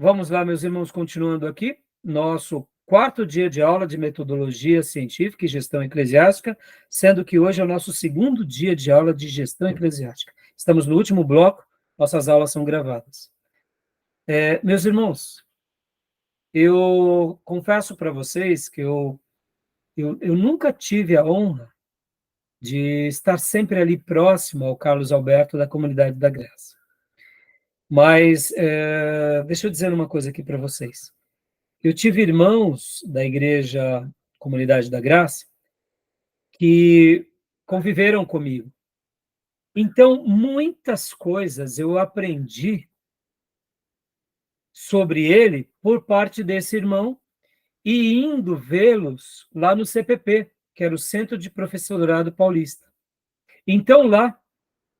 Vamos lá, meus irmãos, continuando aqui, nosso quarto dia de aula de metodologia científica e gestão eclesiástica, sendo que hoje é o nosso segundo dia de aula de gestão eclesiástica. Estamos no último bloco, nossas aulas são gravadas. Meus irmãos, eu confesso para vocês que eu nunca tive a honra de estar sempre ali próximo ao Carlos Alberto da Comunidade da Graça. Mas deixa eu dizer uma coisa aqui para vocês. Eu tive irmãos da Igreja Comunidade da Graça que conviveram comigo. Então, muitas coisas eu aprendi sobre ele por parte desse irmão e indo vê-los lá no CPP, que era o Centro de Professorado Paulista. Então, lá,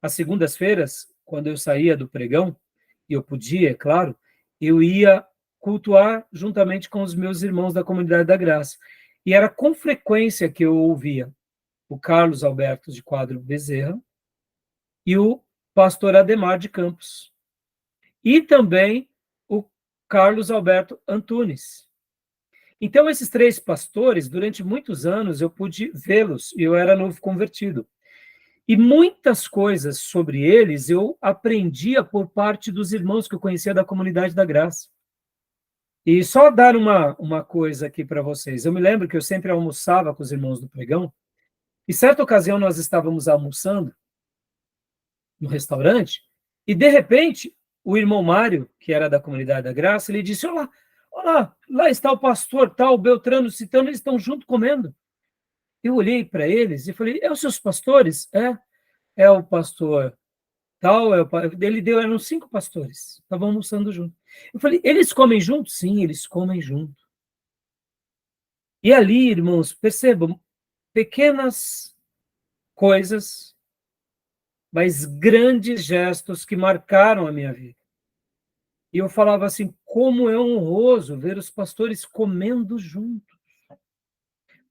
às segundas-feiras, quando eu saía do pregão, e eu podia, é claro, eu ia cultuar juntamente com os meus irmãos da Comunidade da Graça. E era com frequência que eu ouvia o Carlos Alberto de Quadro Bezerra e o pastor Ademar de Campos. E também o Carlos Alberto Antunes. Então, esses três pastores, durante muitos anos, eu pude vê-los, e eu era novo convertido. E muitas coisas sobre eles eu aprendia por parte dos irmãos que eu conhecia da Comunidade da Graça. E só dar uma coisa aqui para vocês. Eu me lembro que eu sempre almoçava com os irmãos do pregão, e certa ocasião nós estávamos almoçando no restaurante, e de repente o irmão Mário, que era da Comunidade da Graça, ele disse: olá, lá está o pastor tal, Beltrano, Citano, eles estão junto comendo. Eu olhei para eles e falei: os seus pastores? É o pastor tal, eram 5 pastores, estavam almoçando junto. Eu falei: eles comem junto? Sim, eles comem junto. E ali, irmãos, percebam, pequenas coisas, mas grandes gestos que marcaram a minha vida. E eu falava assim: como é honroso ver os pastores comendo juntos.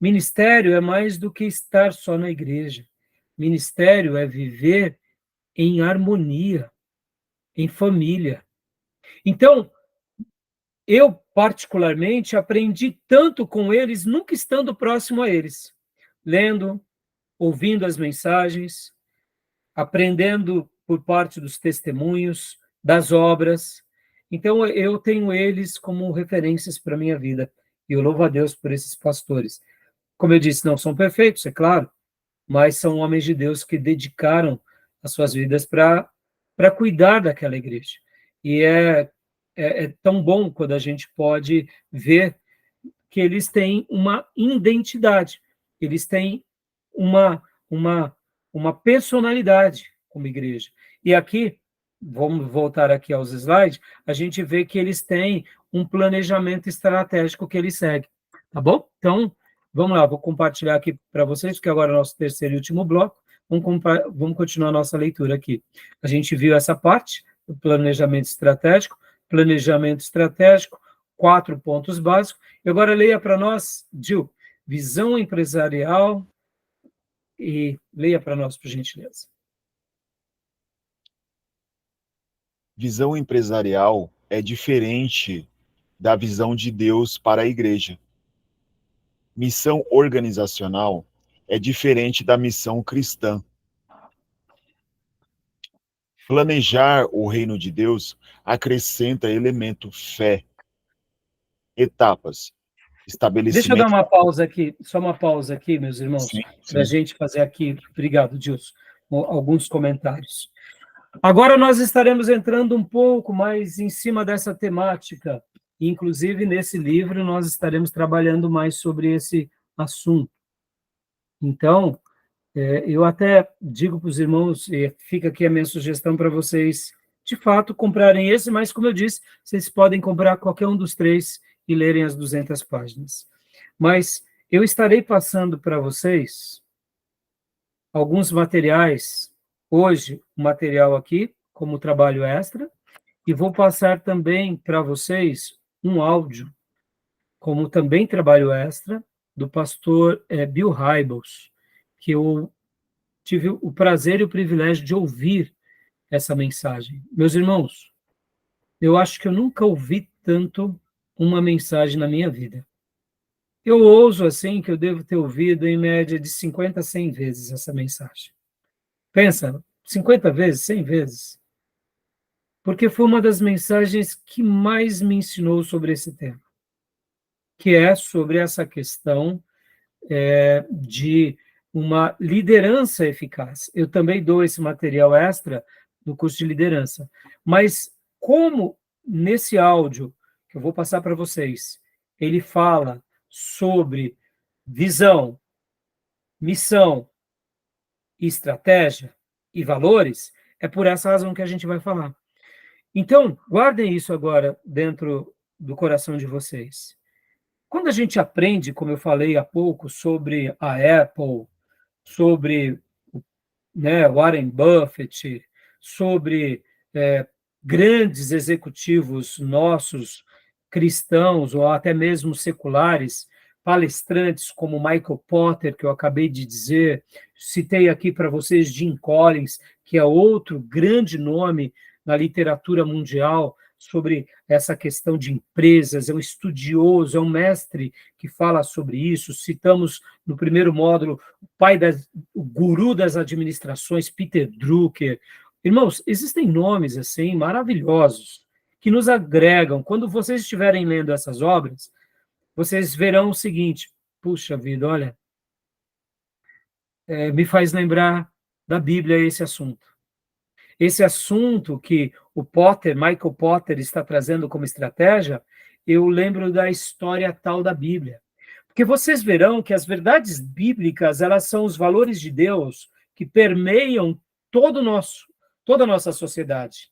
Ministério é mais do que estar só na igreja. Ministério é viver em harmonia, em família. Então, eu, particularmente, aprendi tanto com eles, nunca estando próximo a eles, lendo, ouvindo as mensagens, aprendendo por parte dos testemunhos, das obras. Então, eu tenho eles como referências para a minha vida. E eu louvo a Deus por esses pastores. Como eu disse, não são perfeitos, é claro, mas são homens de Deus que dedicaram as suas vidas para cuidar daquela igreja. E é tão bom quando a gente pode ver que eles têm uma identidade, eles têm uma personalidade como igreja. E aqui, vamos voltar aqui aos slides, a gente vê que eles têm um planejamento estratégico que eles seguem, tá bom? Então, vamos lá, vou compartilhar aqui para vocês, porque agora é o nosso terceiro e último bloco. Vamos continuar a nossa leitura aqui. A gente viu essa parte do planejamento estratégico, 4 pontos básicos. E agora leia para nós, Gil, visão empresarial, e leia para nós, por gentileza. Visão empresarial é diferente da visão de Deus para a igreja. Missão organizacional é diferente da missão cristã. Planejar o reino de Deus acrescenta elemento fé. Etapas. Estabelecimento. Deixa eu dar uma pausa aqui, só uma pausa aqui, meus irmãos, para a gente fazer aqui, obrigado, Dilson, alguns comentários. Agora nós estaremos entrando um pouco mais em cima dessa temática, inclusive nesse livro nós estaremos trabalhando mais sobre esse assunto. Então, eu até digo para os irmãos, e fica aqui a minha sugestão para vocês, de fato, comprarem esse, mas, como eu disse, vocês podem comprar qualquer um dos 3 e lerem as 200 páginas. Mas eu estarei passando para vocês alguns materiais, hoje, o material aqui, como trabalho extra, e vou passar também para vocês um áudio, como também trabalho extra, do pastor Bill Hybels, que eu tive o prazer e o privilégio de ouvir essa mensagem. Meus irmãos, eu acho que eu nunca ouvi tanto uma mensagem na minha vida. Eu ouso, assim, que eu devo ter ouvido em média de 50 a 100 vezes essa mensagem. Pensa, 50 vezes, 100 vezes. Porque foi uma das mensagens que mais me ensinou sobre esse tema, que é sobre essa questão de uma liderança eficaz. Eu também dou esse material extra no curso de liderança. Mas como nesse áudio que eu vou passar para vocês, ele fala sobre visão, missão, estratégia e valores, é por essa razão que a gente vai falar. Então, guardem isso agora dentro do coração de vocês. Quando a gente aprende, como eu falei há pouco, sobre a Apple, sobre, né, Warren Buffett, sobre grandes executivos nossos, cristãos ou até mesmo seculares, palestrantes como Michael Porter, que eu acabei de dizer, citei aqui para vocês Jim Collins, que é outro grande nome na literatura mundial sobre essa questão de empresas, é um estudioso, é um mestre que fala sobre isso. Citamos no primeiro módulo o guru das administrações, Peter Drucker. Irmãos, existem nomes assim maravilhosos que nos agregam. Quando vocês estiverem lendo essas obras, vocês verão o seguinte: puxa vida, olha, me faz lembrar da Bíblia esse assunto. Esse assunto que o Michael Porter, está trazendo como estratégia, eu lembro da história tal da Bíblia. Porque vocês verão que as verdades bíblicas, elas são os valores de Deus que permeiam toda a nossa sociedade.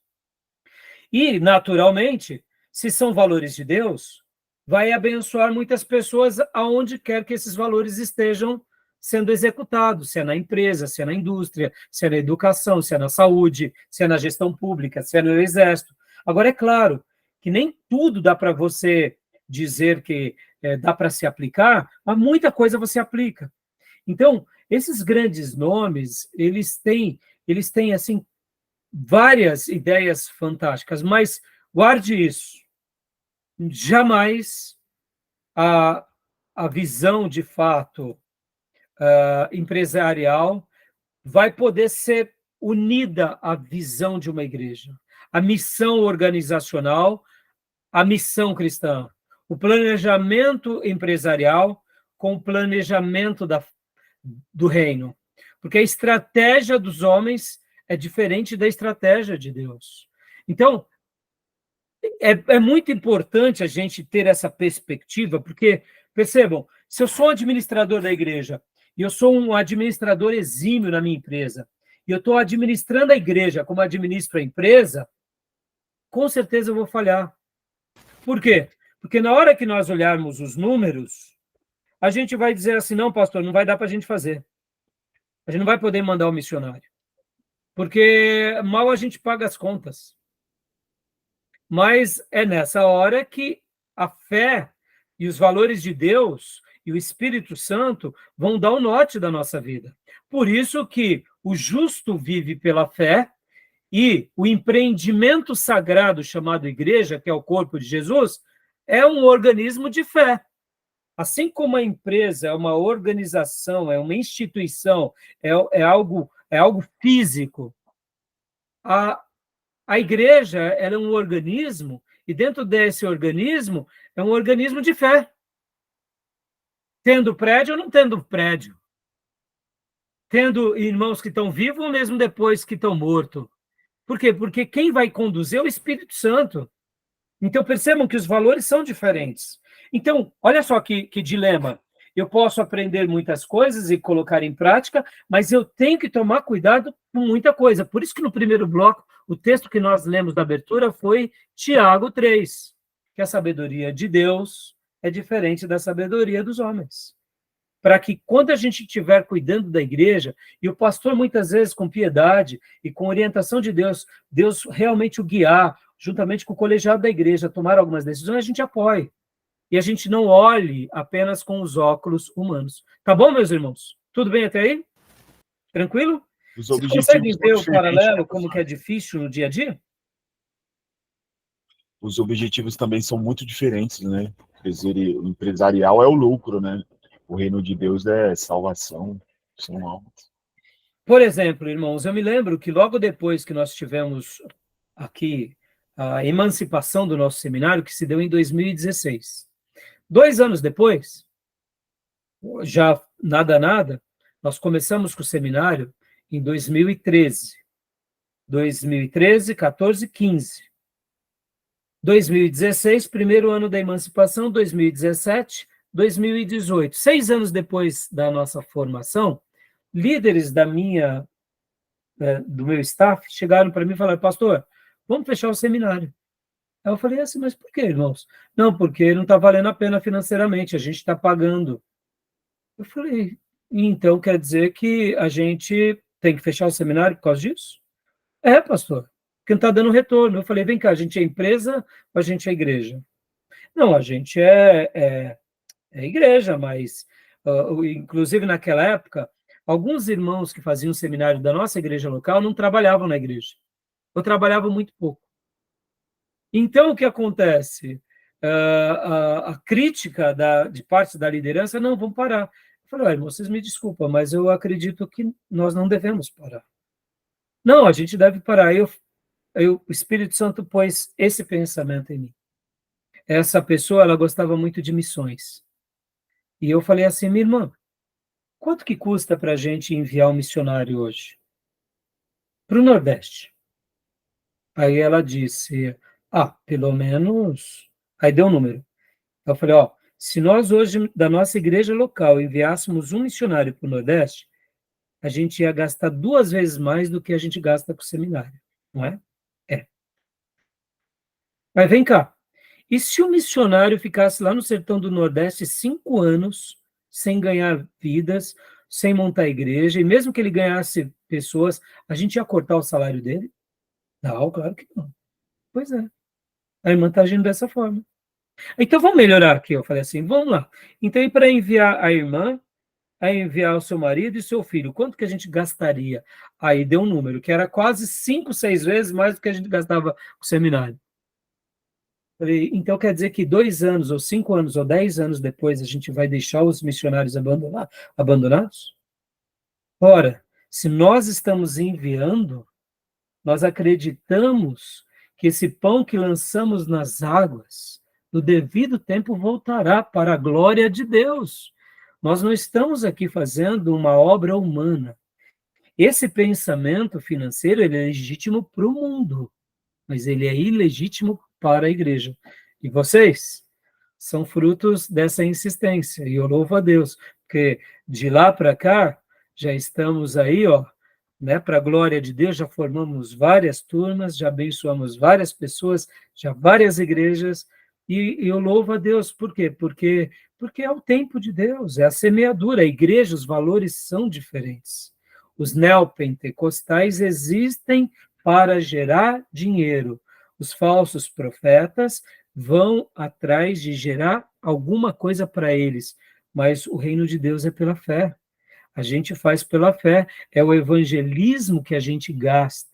E, naturalmente, se são valores de Deus, vai abençoar muitas pessoas aonde quer que esses valores estejam sendo executados, se é na empresa, se é na indústria, se é na educação, se é na saúde, se é na gestão pública, se é no exército. Agora, é claro que nem tudo dá para você dizer que dá para se aplicar, mas muita coisa você aplica. Então, esses grandes nomes, eles têm assim, várias ideias fantásticas, mas guarde isso. Jamais a visão, de fato, empresarial vai poder ser unida à visão de uma igreja, a missão organizacional, a missão cristã, o planejamento empresarial com o planejamento do reino, porque a estratégia dos homens é diferente da estratégia de Deus. Então, é muito importante a gente ter essa perspectiva, porque, percebam, se eu sou administrador da igreja, e eu sou um administrador exímio na minha empresa, e eu estou administrando a igreja como administro a empresa, com certeza eu vou falhar. Por quê? Porque na hora que nós olharmos os números, a gente vai dizer assim, não, pastor, não vai dar para a gente fazer. A gente não vai poder mandar o missionário. Porque mal a gente paga as contas. Mas é nessa hora que a fé e os valores de Deus e o Espírito Santo vão dar o norte da nossa vida. Por isso que o justo vive pela fé e o empreendimento sagrado chamado igreja, que é o corpo de Jesus, é um organismo de fé. Assim como a empresa é uma organização, é uma instituição, é algo físico, a igreja ela é um organismo, e dentro desse organismo é um organismo de fé. Tendo prédio ou não tendo prédio. Tendo irmãos que estão vivos ou mesmo depois que estão mortos. Por quê? Porque quem vai conduzir é o Espírito Santo. Então, percebam que os valores são diferentes. Então, olha só que dilema. Eu posso aprender muitas coisas e colocar em prática, mas eu tenho que tomar cuidado com muita coisa. Por isso que no primeiro bloco, o texto que nós lemos da abertura foi Tiago 3, que a sabedoria de Deus é diferente da sabedoria dos homens. Para que quando a gente estiver cuidando da igreja, e o pastor muitas vezes com piedade e com orientação de Deus, Deus realmente o guiar, juntamente com o colegiado da igreja, tomar algumas decisões, a gente apoie. E a gente não olhe apenas com os óculos humanos. Tá bom, meus irmãos? Tudo bem até aí? Tranquilo? Vocês conseguem ver o paralelo, como que é difícil no dia a dia? os objetivos também são muito diferentes, né? O empresarial é o lucro, né? O reino de Deus é salvação, são almas. Por exemplo, irmãos, eu me lembro que logo depois que nós tivemos aqui a emancipação do nosso seminário, que se deu em 2016, 2 anos depois, já nada, nós começamos com o seminário em 2013. 2013, 14, 15. 2016, primeiro ano da emancipação, 2017, 2018. 6 anos depois da nossa formação, líderes do meu staff chegaram para mim e falaram: pastor, vamos fechar o seminário. Aí eu falei assim: mas por quê, irmãos? Não, porque não está valendo a pena financeiramente, a gente está pagando. Eu falei: então quer dizer que a gente tem que fechar o seminário por causa disso? É, pastor, porque não está dando retorno. Eu falei: vem cá, a gente é empresa ou a gente é igreja? Não, a gente é igreja, mas, inclusive naquela época, alguns irmãos que faziam seminário da nossa igreja local não trabalhavam na igreja. Eu trabalhava muito pouco. Então, o que acontece? A crítica de parte da liderança: não, vamos parar. Eu falei: olha, vocês me desculpam, mas eu acredito que nós não devemos parar. Não, a gente deve parar. O Espírito Santo pôs esse pensamento em mim. Essa pessoa, ela gostava muito de missões. E eu falei assim: minha irmã, quanto que custa para a gente enviar um missionário hoje? Para o Nordeste. Aí ela disse: pelo menos... Aí deu um número. Eu falei: se nós hoje, da nossa igreja local, enviássemos um missionário para o Nordeste, a gente ia gastar 2 vezes mais do que a gente gasta com o seminário, não é? É. Mas vem cá, e se o missionário ficasse lá no sertão do Nordeste 5 anos, sem ganhar vidas, sem montar igreja, e mesmo que ele ganhasse pessoas, a gente ia cortar o salário dele? Não, claro que não. Pois é, a irmã está agindo dessa forma. Então vamos melhorar aqui, eu falei assim: vamos lá. Então, e para enviar a irmã, a enviar o seu marido e o seu filho, quanto que a gente gastaria? Aí deu um número, que era quase 5, 6 vezes mais do que a gente gastava com o seminário. Falei: então quer dizer que 2 anos, ou 5 anos, ou 10 anos depois, a gente vai deixar os missionários abandonados? Ora, se nós estamos enviando, nós acreditamos que esse pão que lançamos nas águas, no devido tempo, voltará para a glória de Deus. Nós não estamos aqui fazendo uma obra humana. Esse pensamento financeiro, ele é legítimo para o mundo, mas ele é ilegítimo para a igreja. E vocês são frutos dessa insistência, e eu louvo a Deus, porque de lá para cá, já estamos aí, né, para a glória de Deus, já formamos várias turmas, já abençoamos várias pessoas, já várias igrejas, e eu louvo a Deus. Por quê? Porque é o tempo de Deus, é a semeadura. A igreja, os valores são diferentes. Os neopentecostais existem para gerar dinheiro. Os falsos profetas vão atrás de gerar alguma coisa para eles, mas o reino de Deus é pela fé. A gente faz pela fé, é o evangelismo que a gente gasta.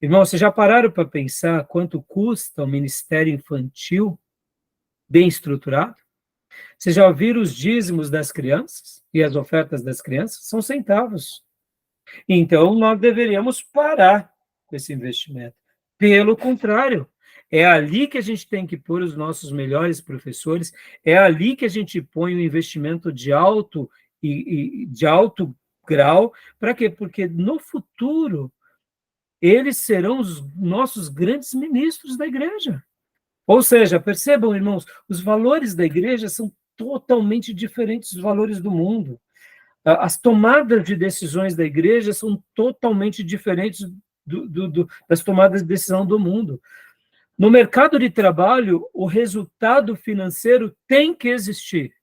Irmão, vocês já pararam para pensar quanto custa o ministério infantil bem estruturado? Vocês já ouviram os dízimos das crianças e as ofertas das crianças? São centavos. Então, nós deveríamos parar com esse investimento. Pelo contrário, é ali que a gente tem que pôr os nossos melhores professores, é ali que a gente põe o investimento de alto grau. Para quê? Porque no futuro eles serão os nossos grandes ministros da igreja. Ou seja, percebam, irmãos, os valores da igreja são totalmente diferentes dos valores do mundo. As tomadas de decisões da igreja são totalmente diferentes das tomadas de decisão do mundo. No mercado de trabalho, o resultado financeiro tem que existir.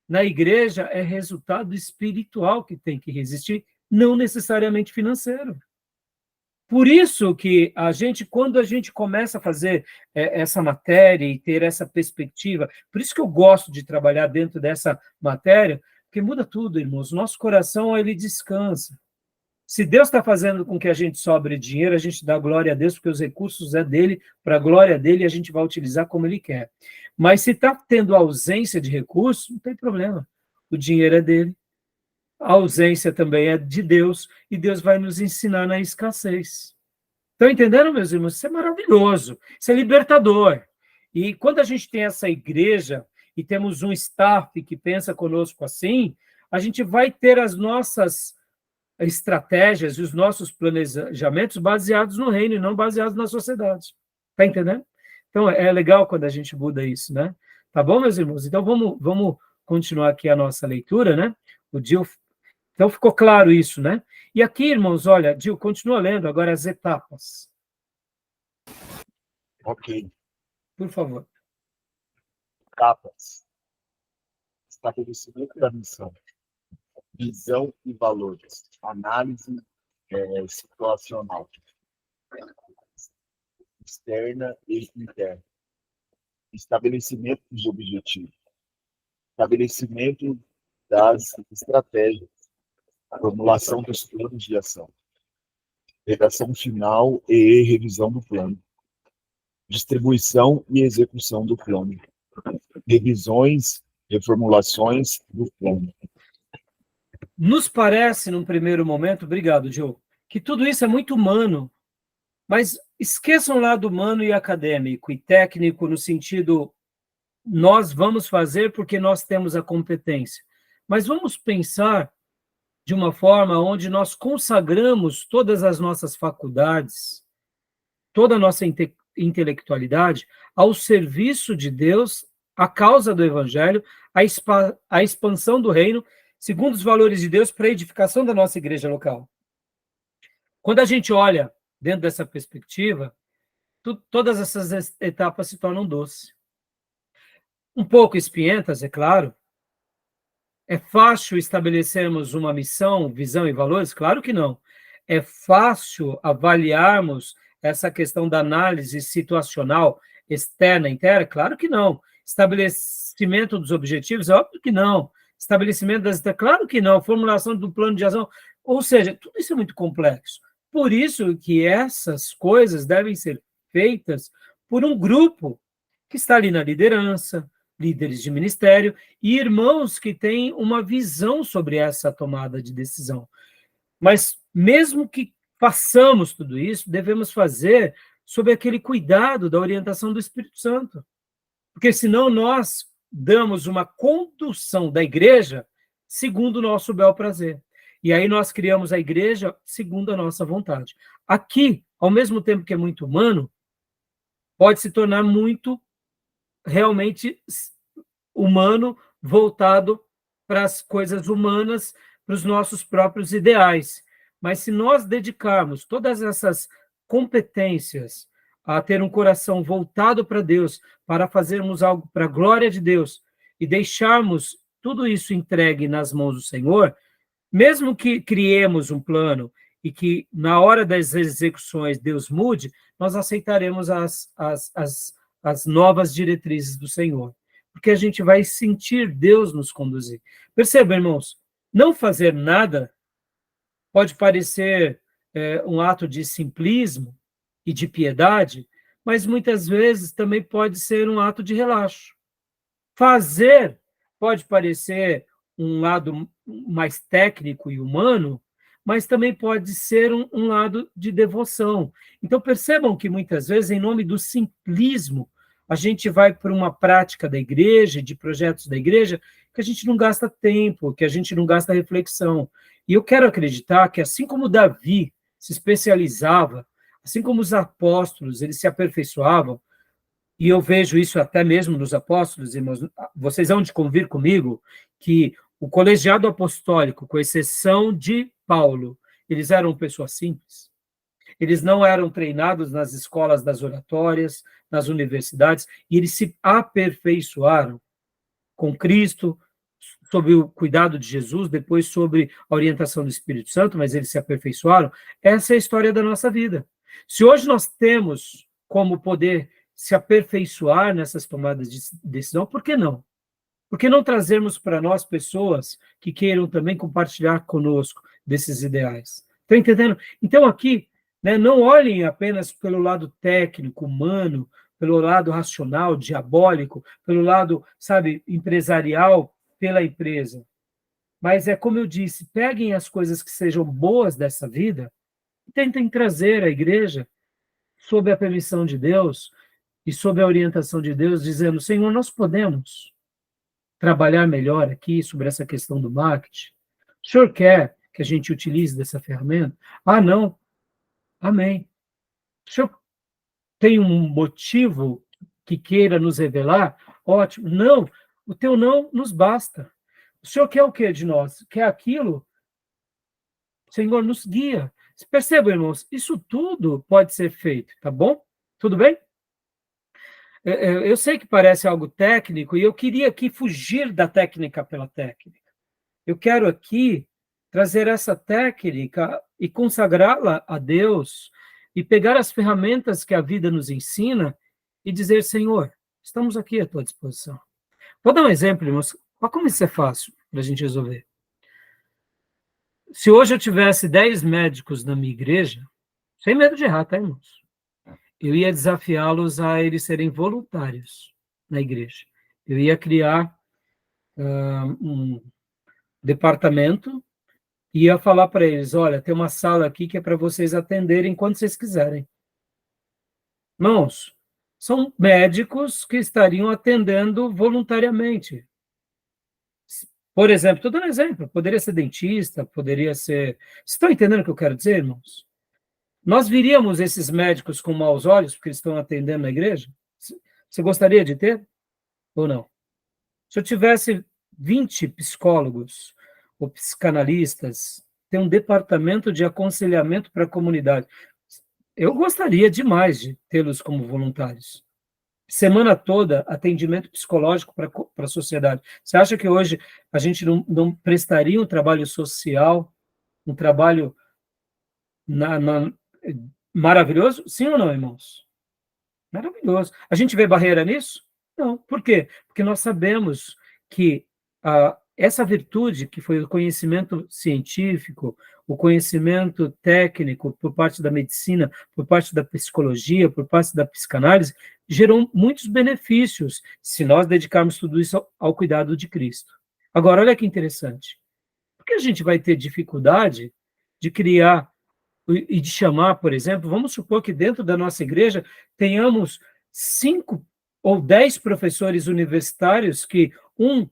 Na igreja, é resultado espiritual que tem que existir, não necessariamente financeiro. Por isso que quando a gente começa a fazer essa matéria e ter essa perspectiva, por isso que eu gosto de trabalhar dentro dessa matéria, porque muda tudo, irmãos. Nosso coração, ele descansa. Se Deus está fazendo com que a gente sobre dinheiro, a gente dá glória a Deus, porque os recursos é dele, para a glória dele, e a gente vai utilizar como ele quer. Mas se está tendo ausência de recursos, não tem problema. O dinheiro é dele, a ausência também é de Deus, e Deus vai nos ensinar na escassez. Estão entendendo, meus irmãos? Isso é maravilhoso, isso é libertador. E quando a gente tem essa igreja e temos um staff que pensa conosco assim, a gente vai ter as nossas estratégias e os nossos planejamentos baseados no reino e não baseados na sociedade. Está entendendo? Então, é legal quando a gente muda isso, né? Tá bom, meus irmãos? Então, vamos continuar aqui a nossa leitura, né? O Dil... Então, ficou claro isso, né? E aqui, irmãos, olha, Dil, continua lendo agora as etapas. Ok. Por favor. Etapas. Estabelecimento da missão. Visão e valores. Análise situacional. Externa e interna. Estabelecimento dos objetivos. Estabelecimento das estratégias. Formulação dos planos de ação. Redação final e revisão do plano. Distribuição e execução do plano. Revisões, reformulações do plano. Nos parece, num primeiro momento, obrigado, Diogo, que tudo isso é muito humano, mas esqueçam o lado humano e acadêmico e técnico no sentido nós vamos fazer porque nós temos a competência. Mas vamos pensar de uma forma onde nós consagramos todas as nossas faculdades, toda a nossa intelectualidade ao serviço de Deus, a causa do Evangelho, a expansão do reino, segundo os valores de Deus, para a edificação da nossa igreja local. Quando a gente olha dentro dessa perspectiva, todas essas etapas se tornam doces. Um pouco espinhentas, é claro. É fácil estabelecermos uma missão, visão e valores? Claro que não. É fácil avaliarmos essa questão da análise situacional externa e interna? Claro que não. Estabelecimento dos objetivos? Óbvio que não. Estabelecimento das... Claro que não. Formulação do plano de ação? Ou seja, tudo isso é muito complexo. Por isso que essas coisas devem ser feitas por um grupo que está ali na liderança, líderes de ministério e irmãos que têm uma visão sobre essa tomada de decisão. Mas mesmo que façamos tudo isso, devemos fazer sob aquele cuidado da orientação do Espírito Santo. Porque senão nós damos uma condução da igreja segundo o nosso bel prazer. E aí nós criamos a igreja segundo a nossa vontade. Aqui, ao mesmo tempo que é muito humano, pode se tornar muito realmente humano, voltado para as coisas humanas, para os nossos próprios ideais. Mas se nós dedicarmos todas essas competências a ter um coração voltado para Deus, para fazermos algo para a glória de Deus, e deixarmos tudo isso entregue nas mãos do Senhor, mesmo que criemos um plano e que na hora das execuções Deus mude, nós aceitaremos as novas diretrizes do Senhor, porque a gente vai sentir Deus nos conduzir. Perceba, irmãos, não fazer nada pode parecer um ato de simplismo e de piedade, mas muitas vezes também pode ser um ato de relaxo. Fazer pode parecer um lado mais técnico e humano, mas também pode ser um lado de devoção. Então, percebam que muitas vezes, em nome do simplismo, a gente vai para uma prática da igreja, de projetos da igreja, que a gente não gasta tempo, que a gente não gasta reflexão. E eu quero acreditar que, assim como Davi se especializava, assim como os apóstolos, eles se aperfeiçoavam, e eu vejo isso até mesmo nos apóstolos, irmãos, vocês vão de convir comigo, que o colegiado apostólico, com exceção de Paulo, eles eram pessoas simples. Eles não eram treinados nas escolas das oratórias, nas universidades, e eles se aperfeiçoaram com Cristo, sob o cuidado de Jesus, depois sob a orientação do Espírito Santo, mas eles se aperfeiçoaram. Essa é a história da nossa vida. Se hoje nós temos como poder se aperfeiçoar nessas tomadas de decisão, por que não? Por que não trazermos para nós pessoas que queiram também compartilhar conosco desses ideais? Estão entendendo? Então, aqui, né, não olhem apenas pelo lado técnico, humano, pelo lado racional, diabólico, pelo lado, sabe, empresarial, pela empresa. Mas é como eu disse, peguem as coisas que sejam boas dessa vida e tentem trazer à igreja, sob a permissão de Deus e sob a orientação de Deus, dizendo, Senhor, nós podemos trabalhar melhor aqui sobre essa questão do marketing? O Senhor quer que a gente utilize dessa ferramenta? Ah, não. Amém. O Senhor tem um motivo que queira nos revelar? Ótimo. Não, o teu não nos basta. O Senhor quer o que de nós? Quer aquilo? Senhor, nos guia. Percebam, irmãos, isso tudo pode ser feito, tá bom? Tudo bem? Eu sei que parece algo técnico, e eu queria aqui fugir da técnica pela técnica. Eu quero aqui trazer essa técnica e consagrá-la a Deus, e pegar as ferramentas que a vida nos ensina e dizer, Senhor, estamos aqui à tua disposição. Vou dar um exemplo, irmãos. Olha como isso é fácil para a gente resolver. Se hoje eu tivesse 10 médicos na minha igreja, sem medo de errar, tá, irmãos? Eu ia desafiá-los a eles serem voluntários na igreja. Eu ia criar um departamento e ia falar para eles, olha, tem uma sala aqui que é para vocês atenderem quando vocês quiserem. Irmãos, são médicos que estariam atendendo voluntariamente. Por exemplo, estou dando um exemplo, poderia ser dentista, poderia ser... Vocês estão entendendo o que eu quero dizer, irmãos? Nós viríamos esses médicos com maus olhos, porque eles estão atendendo na igreja? Você gostaria de ter? Ou não? Se eu tivesse 20 psicólogos ou psicanalistas, ter um departamento de aconselhamento para a comunidade, eu gostaria demais de tê-los como voluntários. Semana toda, atendimento psicológico para a sociedade. Você acha que hoje a gente não prestaria um trabalho social, um trabalho maravilhoso? Sim ou não, irmãos? Maravilhoso. A gente vê barreira nisso? Não. Por quê? Porque nós sabemos que essa virtude, que foi o conhecimento científico, o conhecimento técnico por parte da medicina, por parte da psicologia, por parte da psicanálise, gerou muitos benefícios se nós dedicarmos tudo isso ao cuidado de Cristo. Agora, olha que interessante. Por que a gente vai ter dificuldade de criar e de chamar, por exemplo, vamos supor que dentro da nossa igreja tenhamos 5 ou 10 professores universitários que um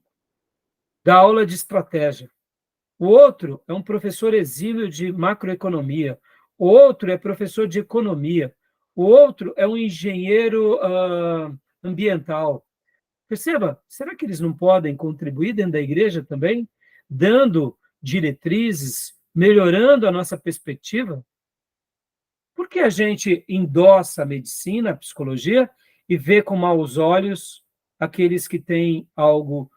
dá aula de estratégia, o outro é um professor exímio de macroeconomia, o outro é professor de economia, o outro é um engenheiro ambiental. Perceba, será que eles não podem contribuir dentro da igreja também, dando diretrizes, melhorando a nossa perspectiva? Por que a gente endossa a medicina, a psicologia, e vê com maus olhos aqueles que têm algo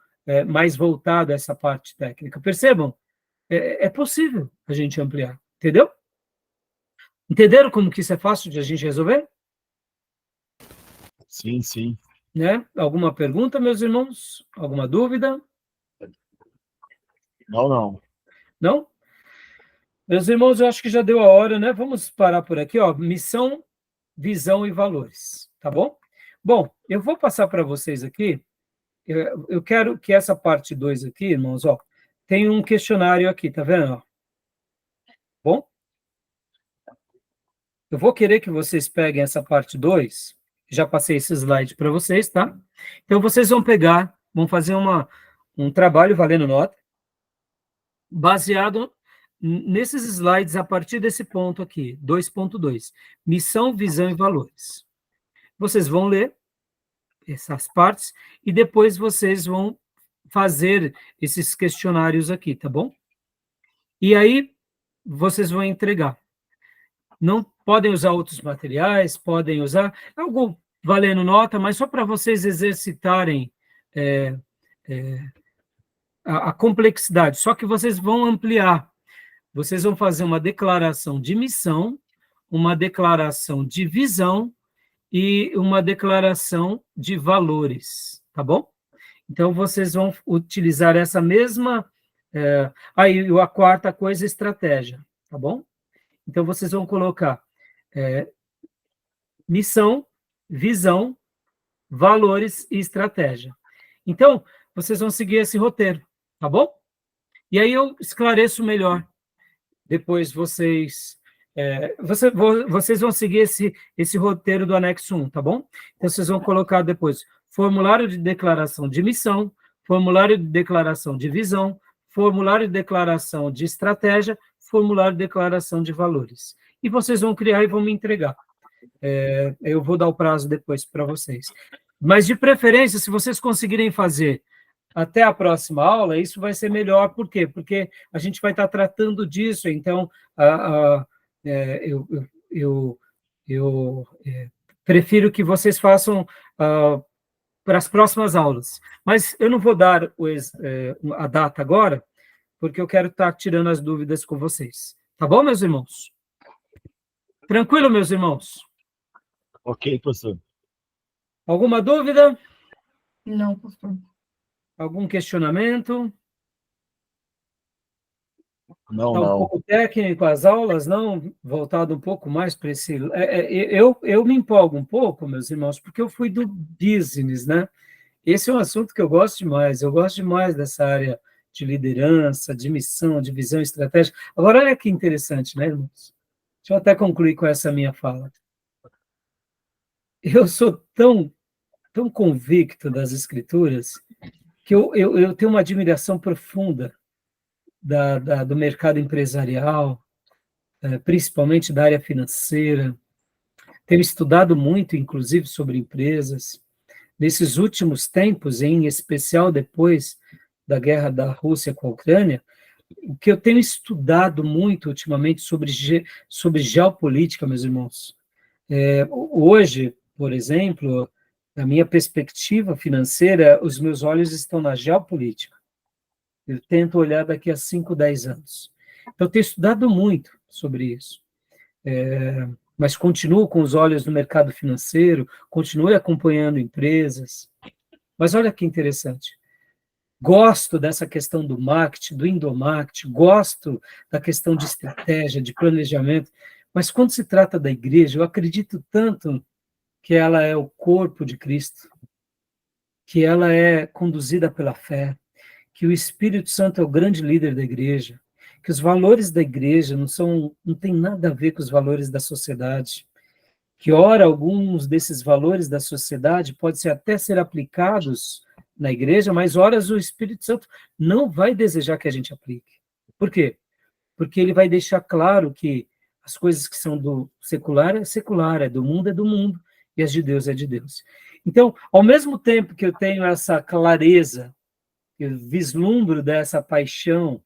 mais voltado a essa parte técnica? Percebam? É possível a gente ampliar, entendeu? Entenderam como que isso é fácil de a gente resolver? Sim, sim. Né? Alguma pergunta, meus irmãos? Alguma dúvida? Não, não. Não? Meus irmãos, eu acho que já deu a hora, né? Vamos parar por aqui, ó. Missão, visão e valores, tá bom? Bom, eu vou passar para vocês aqui. Eu quero que essa parte 2 aqui, irmãos, ó, tem um questionário aqui, tá vendo? Ó? Bom? Eu vou querer que vocês peguem essa parte 2, já passei esse slide para vocês, tá? Então, vocês vão pegar, vão fazer um trabalho valendo nota, baseado nesses slides a partir desse ponto aqui, 2.2, missão, visão e valores. Vocês vão ler essas partes e depois vocês vão fazer esses questionários aqui, tá bom? E aí, vocês vão entregar. Não podem usar outros materiais, podem usar algo valendo nota, mas só para vocês exercitarem a complexidade. Só que vocês vão ampliar. Vocês vão fazer uma declaração de missão, uma declaração de visão e uma declaração de valores, tá bom? Então, vocês vão utilizar essa mesma... aí, a quarta coisa, estratégia, tá bom? Então, vocês vão colocar missão, visão, valores e estratégia. Então, vocês vão seguir esse roteiro, tá bom? E aí eu esclareço melhor. Depois vocês vão seguir esse roteiro do anexo 1, tá bom? Então, vocês vão colocar depois formulário de declaração de missão, formulário de declaração de visão, formulário de declaração de estratégia, formulário de declaração de valores. E vocês vão criar e vão me entregar. Eu vou dar o prazo depois para vocês. Mas, de preferência, se vocês conseguirem fazer até a próxima aula, isso vai ser melhor. Por quê? Porque a gente vai estar tratando disso, então eu prefiro que vocês façam para as próximas aulas. Mas eu não vou dar a data agora, porque eu quero estar tirando as dúvidas com vocês. Tá bom, meus irmãos? Tranquilo, meus irmãos? Ok, professor. Alguma dúvida? Não, pastor. Algum questionamento? Não, Está um não. pouco técnico as aulas, não? Voltado um pouco mais para esse... Eu me empolgo um pouco, meus irmãos, porque eu fui do business, né? Esse é um assunto que eu gosto demais. Eu gosto demais dessa área de liderança, de missão, de visão estratégica. Agora, olha que interessante, né, irmãos? Deixa eu até concluir com essa minha fala. Eu sou tão convicto das Escrituras que eu tenho uma admiração profunda do mercado empresarial, principalmente da área financeira. Tenho estudado muito, inclusive, sobre empresas. Nesses últimos tempos, em especial depois da guerra da Rússia com a Ucrânia, o que eu tenho estudado muito ultimamente sobre geopolítica, meus irmãos. Hoje, por exemplo, na minha perspectiva financeira, os meus olhos estão na geopolítica. Eu tento olhar daqui a 5, 10 anos. Então, eu tenho estudado muito sobre isso. Mas continuo com os olhos no mercado financeiro, continuo acompanhando empresas. Mas olha que interessante. Gosto dessa questão do marketing, do endomarketing, gosto da questão de estratégia, de planejamento, mas quando se trata da igreja, eu acredito tanto que ela é o corpo de Cristo, que ela é conduzida pela fé, que o Espírito Santo é o grande líder da igreja, que os valores da igreja não tem nada a ver com os valores da sociedade, que, ora, alguns desses valores da sociedade podem até ser aplicados na igreja, mas, ora, o Espírito Santo não vai desejar que a gente aplique. Por quê? Porque ele vai deixar claro que as coisas que são do secular é secular, é do mundo, e as de Deus é de Deus. Então, ao mesmo tempo que eu tenho essa clareza, eu vislumbro dessa paixão,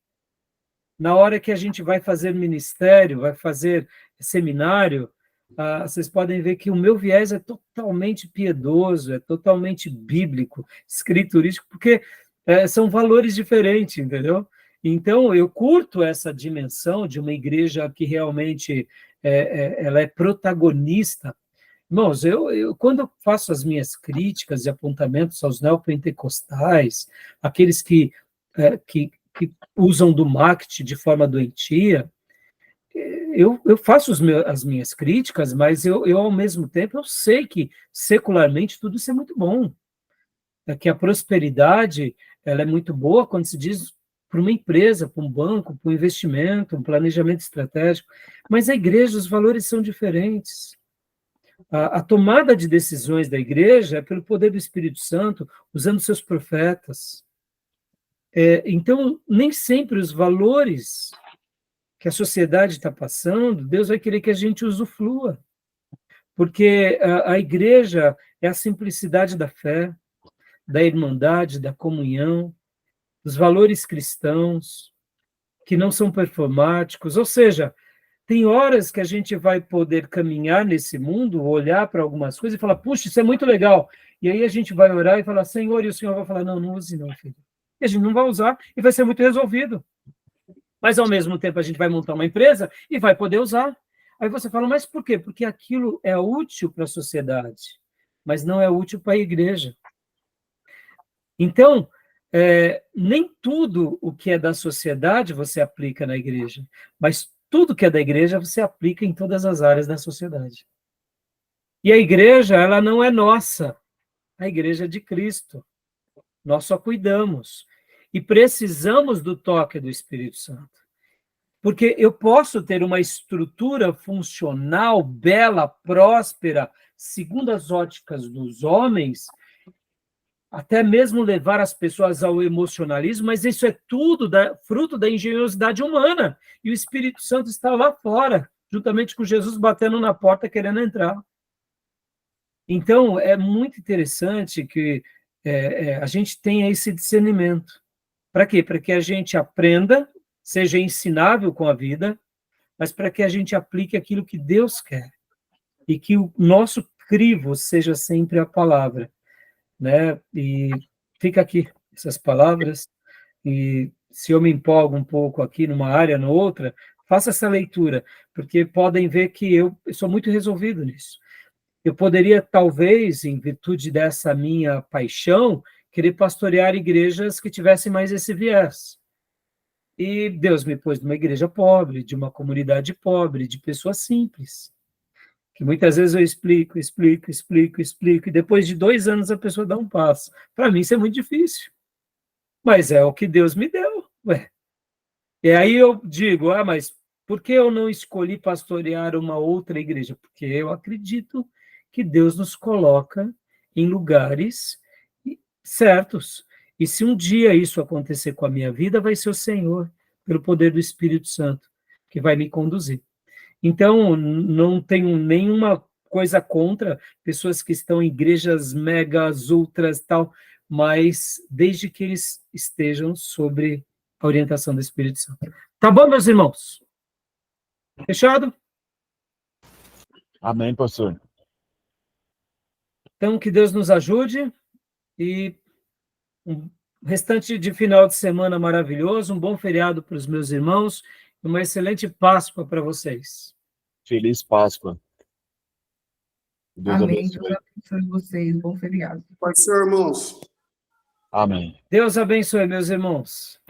na hora que a gente vai fazer ministério, vai fazer seminário, vocês podem ver que o meu viés é totalmente piedoso, é totalmente bíblico, escriturístico, porque são valores diferentes, entendeu? Então, eu curto essa dimensão de uma igreja que realmente ela é protagonista. Irmãos, quando eu faço as minhas críticas e apontamentos aos neopentecostais, aqueles que usam do marketing de forma doentia, eu faço as minhas críticas, mas eu, ao mesmo tempo, eu sei que, secularmente, tudo isso é muito bom. Que a prosperidade ela é muito boa quando se diz para uma empresa, para um banco, para um investimento, um planejamento estratégico, mas a igreja, os valores são diferentes. A tomada de decisões da igreja é pelo poder do Espírito Santo, usando seus profetas. Então, nem sempre os valores que a sociedade está passando, Deus vai querer que a gente usufrua. Porque a igreja é a simplicidade da fé, da irmandade, da comunhão, dos valores cristãos, que não são performáticos. Ou seja, tem horas que a gente vai poder caminhar nesse mundo, olhar para algumas coisas e falar, puxa, isso é muito legal. E aí a gente vai orar e falar, Senhor, e o Senhor vai falar, não use não, filho. E a gente não vai usar e vai ser muito resolvido. Mas, ao mesmo tempo, a gente vai montar uma empresa e vai poder usar. Aí você fala, mas por quê? Porque aquilo é útil para a sociedade, mas não é útil para a igreja. Então, nem tudo o que é da sociedade você aplica na igreja, mas tudo que é da igreja você aplica em todas as áreas da sociedade. E a igreja, ela não é nossa, a igreja é de Cristo. Nós só cuidamos. E precisamos do toque do Espírito Santo. Porque eu posso ter uma estrutura funcional, bela, próspera, segundo as óticas dos homens, até mesmo levar as pessoas ao emocionalismo, mas isso é tudo fruto da engenhosidade humana. E o Espírito Santo está lá fora, juntamente com Jesus batendo na porta, querendo entrar. Então, é muito interessante que a gente tenha esse discernimento. Para quê? Para que a gente aprenda, seja ensinável com a vida, mas para que a gente aplique aquilo que Deus quer. E que o nosso crivo seja sempre a palavra. Né? E fica aqui essas palavras, e se eu me empolgo um pouco aqui numa área, na outra, faça essa leitura, porque podem ver que eu sou muito resolvido nisso. Eu poderia, talvez, em virtude dessa minha paixão, querer pastorear igrejas que tivessem mais esse viés. E Deus me pôs numa igreja pobre, de uma comunidade pobre, de pessoas simples. Que muitas vezes eu explico, e depois de 2 anos a pessoa dá um passo. Para mim isso é muito difícil. Mas é o que Deus me deu. Ué. E aí eu digo, mas por que eu não escolhi pastorear uma outra igreja? Porque eu acredito que Deus nos coloca em lugares certos. E se um dia isso acontecer com a minha vida, vai ser o Senhor, pelo poder do Espírito Santo, que vai me conduzir. Então, não tenho nenhuma coisa contra pessoas que estão em igrejas megas, ultras, tal, mas desde que eles estejam sobre a orientação do Espírito Santo. Tá bom, meus irmãos? Fechado? Amém, pastor. Então, que Deus nos ajude e um restante de final de semana maravilhoso, um bom feriado para os meus irmãos e uma excelente Páscoa para vocês. Feliz Páscoa. Deus Amém. Deus abençoe. abençoe vocês. Bom feriado. Pode ser, irmãos. Amém. Deus abençoe, meus irmãos.